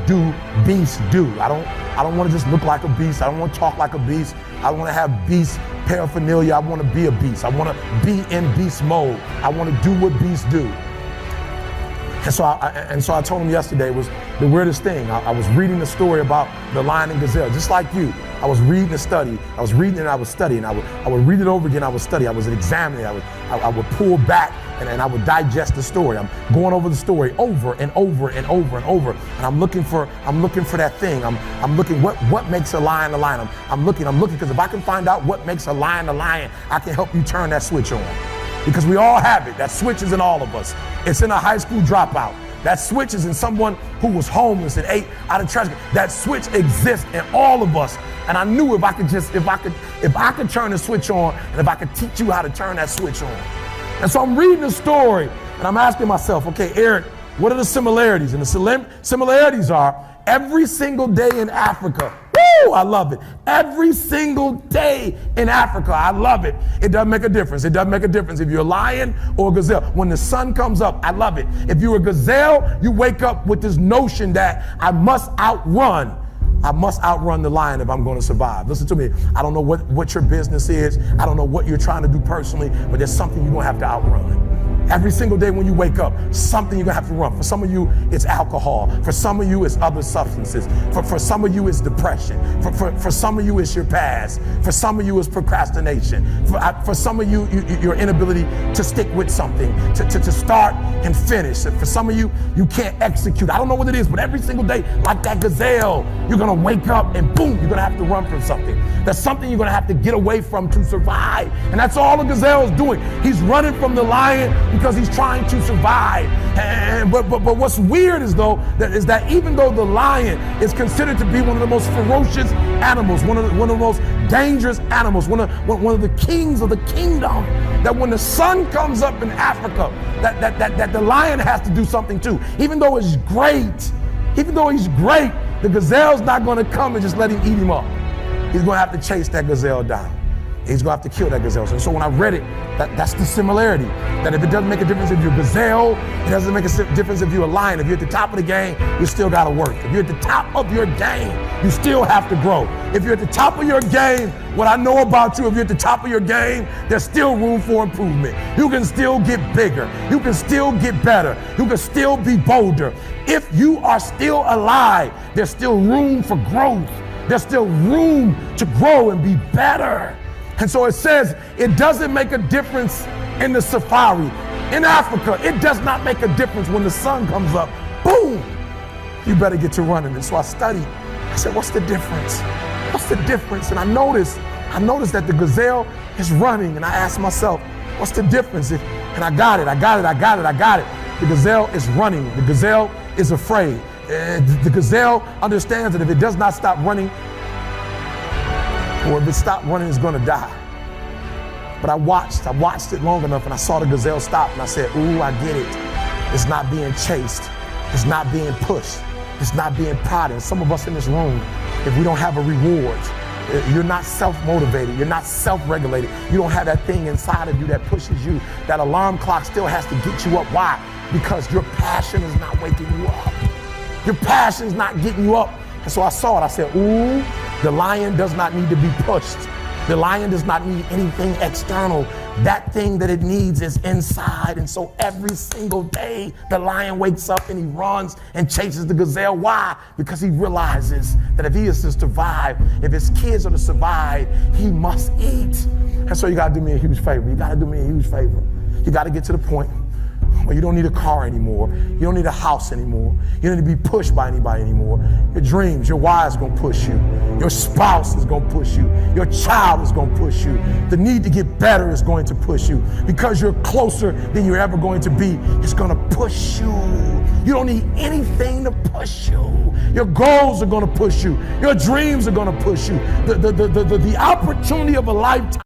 do beasts do. I don't want to just look like a beast. I don't want to talk like a beast. I want to have beast paraphernalia. I want to be a beast. I want to be in beast mode. I want to do what beasts do. And so I told him yesterday was the weirdest thing. I was reading the story about the lion and gazelle, just like you. I was reading the study. I was reading and I was studying. I would read it over again. I would study. I was examining. I would pull back and I would digest the story. I'm going over the story over and over and over and over. And I'm looking for that thing. I'm looking what makes a lion a lion. I'm looking because if I can find out what makes a lion, I can help you turn that switch on. Because we all have it. That switch is in all of us. It's in a high school dropout. That switch is in someone who was homeless and ate out of trash. That switch exists in all of us. And I knew if I could turn the switch on, and if I could teach you how to turn that switch on. And so I'm reading the story and I'm asking myself, okay, Eric, what are the similarities? And the similarities are every single day in Africa. Woo, I love it. Every single day in Africa, I love it. It doesn't make a difference. It doesn't make a difference if you're a lion or a gazelle. When the sun comes up, I love it. If you're a gazelle, you wake up with this notion that I must outrun the lion if I'm going to survive. Listen to me. I don't know what your business is. I don't know what you're trying to do personally, but there's something you're going to have to outrun. Every single day when you wake up, something you're gonna have to run. For some of you, it's alcohol. For some of you, it's other substances. For some of you, it's depression. For some of you, it's your past. For some of you, it's procrastination. For some of you, your inability to stick with something, to start and finish. For some of you, you can't execute. I don't know what it is, but every single day, like that gazelle, you're gonna wake up and boom, you're gonna have to run from something. There's something you're gonna have to get away from to survive. And that's all the gazelle is doing. He's running from the lion because he's trying to survive. But what's weird is that even though the lion is considered to be one of the most ferocious animals, one of the most dangerous animals, one of the kings of the kingdom, that when the sun comes up in Africa, that the lion has to do something too. Even though he's great, the gazelle's not going to come and just let him eat him up. He's going to have to chase that gazelle down. He's going to have to kill that gazelle. And so when I read it, that's the similarity. That if it doesn't make a difference if you're a gazelle, it doesn't make a difference if you're a lion. If you're at the top of the game, you still got to work. If you're at the top of your game, you still have to grow. If you're at the top of your game, what I know about you, if you're at the top of your game, there's still room for improvement. You can still get bigger. You can still get better. You can still be bolder. If you are still alive, there's still room for growth. There's still room to grow and be better. And so it says it doesn't make a difference in the safari. In Africa, it does not make a difference when the sun comes up. Boom! You better get to running. And so I studied. I said, what's the difference? What's the difference? And I noticed that the gazelle is running. And I asked myself, what's the difference? And I got it. The gazelle is running. The gazelle is afraid. The gazelle understands that if it does not stop running, or if it stopped running, it's going to die. But I watched it long enough and I saw the gazelle stop and I said, ooh, I get it. It's not being chased. It's not being pushed. It's not being prodded. Some of us in this room, if we don't have a reward, you're not self-motivated, you're not self-regulated, you don't have that thing inside of you that pushes you, that alarm clock still has to get you up. Why? Because your passion is not waking you up. Your passion is not getting you up. And so I saw it, I said, ooh, the lion does not need to be pushed. The lion does not need anything external. That thing that it needs is inside. And so every single day, the lion wakes up and he runs and chases the gazelle. Why? Because he realizes that if he is to survive, if his kids are to survive, he must eat. And so you gotta do me a huge favor. You gotta do me a huge favor. You gotta get to the point where you don't need a car anymore. You don't need a house anymore. You don't need to be pushed by anybody anymore. Your dreams, your wives gonna push you. Your spouse is gonna push you. Your child is gonna push you. The need to get better is going to push you. Because you're closer than you're ever going to be, it's gonna push you. You don't need anything to push you. Your goals are gonna push you. Your dreams are gonna push you. The opportunity of a lifetime